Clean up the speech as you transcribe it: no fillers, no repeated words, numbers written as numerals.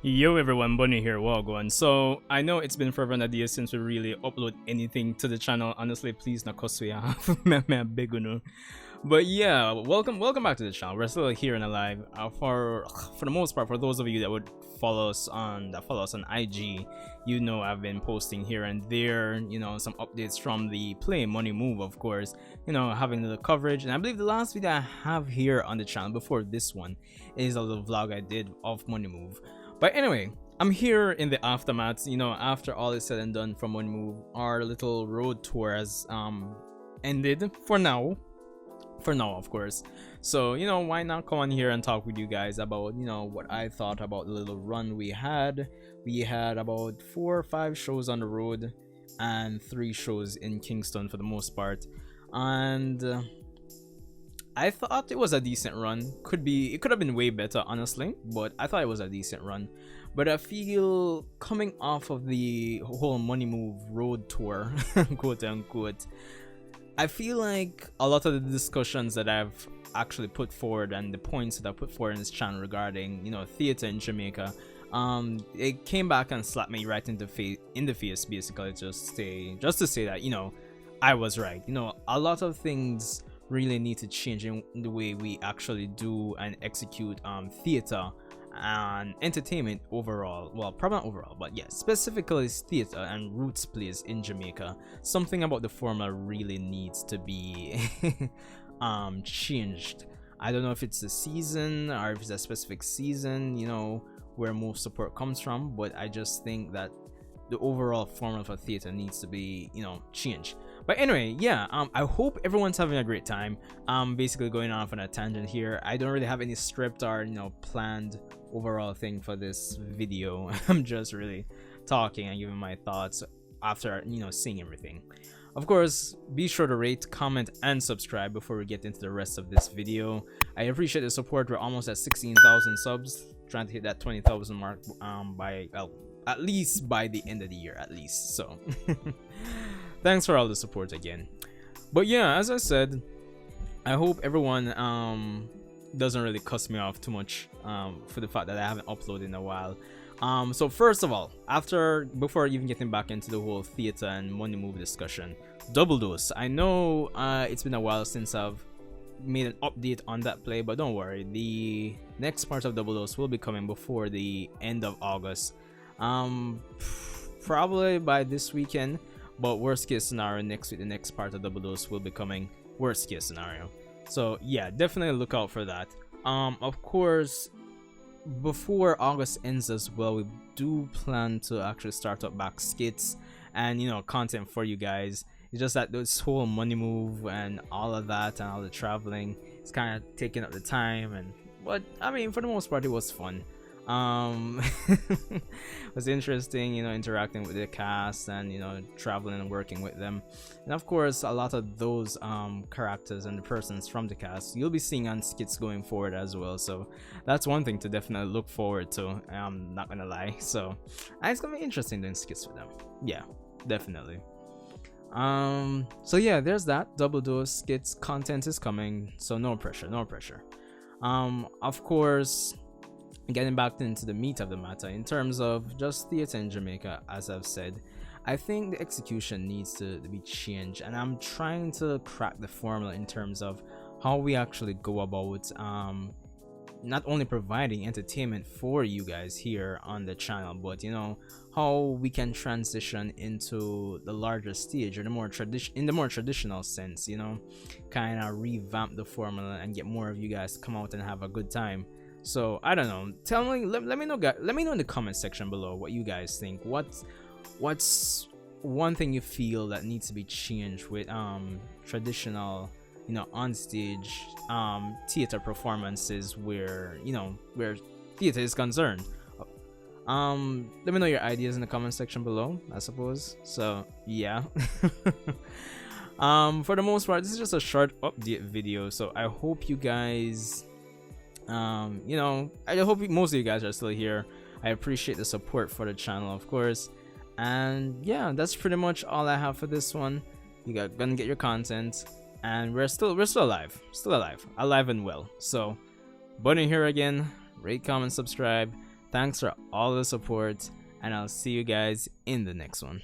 Yo everyone, Bunny here, Wagwan. So I know it's been forever and a day since we really upload anything to the channel. Honestly, please not cause we have me beg you. But yeah, welcome back to the channel. We're still here and alive. For the most part, for those of you that would follow us on IG, you know I've been posting here and there, some updates from the Play Money move, of course, having the coverage. And I believe the last video I have here on the channel before this one is a little vlog I did of Money move. But anyway, I'm here in the aftermath. After all is said and done from One Move, our little road tour has ended for now. For now, of course. So why not come on here and talk with you guys about what I thought about the little run we had. We had about 4 or 5 shows on the road and 3 shows in Kingston for the most part, and I thought it was a decent run. It could have been way better, honestly, but I thought it was a decent run. But I feel coming off of the whole Money Move road tour, quote unquote, I feel like a lot of the discussions that I've actually put forward and the points that I put forward in this channel regarding theater in Jamaica, it came back and slapped me right in the face, basically, just to say that I was right. A lot of things really need to change in the way we actually do and execute theater and entertainment overall. Well, probably not overall, but yeah, specifically theater and roots plays in Jamaica. Something about the formula really needs to be changed. I don't know if it's the season or if it's a specific season, where most support comes from, but I just think that the overall formula for theater needs to be changed. But anyway, yeah, I hope everyone's having a great time. I'm basically going off on a tangent here. I don't really have any script or planned overall thing for this video. I'm just really talking and giving my thoughts after seeing everything. Of course, be sure to rate, comment, and subscribe before we get into the rest of this video. I appreciate the support. We're almost at 16,000 subs, trying to hit that 20,000 mark by at least by the end of the year, at least. So thanks for all the support again. But yeah, as I said, I hope everyone doesn't really cuss me off too much for the fact that I haven't uploaded in a while. So first of all, before even getting back into the whole theater and Money Move discussion, Double Dose. I know it's been a while since I've made an update on that play, but don't worry, the next part of Double Dose will be coming before the end of August. Probably by this weekend, but worst case scenario, next week the next part of Double Dose will be coming, worst case scenario. So yeah, definitely look out for that. Of course, before August ends as well, we do plan to actually start up back skits and content for you guys. It's just that this whole Money Move and all of that and all the traveling, it's kind of taking up the time, but I mean, for the most part, it was fun. It was interesting, interacting with the cast and traveling and working with them, and of course a lot of those characters and the persons from the cast you'll be seeing on skits going forward as well. So that's one thing to definitely look forward to. I'm not gonna lie, so it's gonna be interesting doing skits with them. Yeah, definitely. So yeah, there's that. Double Dose skits content is coming, so no pressure. Of course, getting back into the meat of the matter, in terms of just theater in Jamaica, as I've said, I think the execution needs to be changed, and I'm trying to crack the formula in terms of how we actually go about not only providing entertainment for you guys here on the channel, but how we can transition into the larger stage, or the more traditional sense, kind of revamp the formula and get more of you guys to come out and have a good time. So I don't know, let me know, guys. Let me know in the comment section below what you guys think. What's one thing you feel that needs to be changed with traditional on stage theater performances where where theater is concerned. Let me know your ideas in the comment section below, I suppose. So yeah. For the most part, this is just a short update video, so I hope you guys I hope most of you guys are still here. I appreciate the support for the channel, of course. And yeah, that's pretty much all I have for this one. Gonna get your content, and we're still alive and well. So Bunny here again. Rate, comment, subscribe. Thanks for all the support, and I'll see you guys in the next one.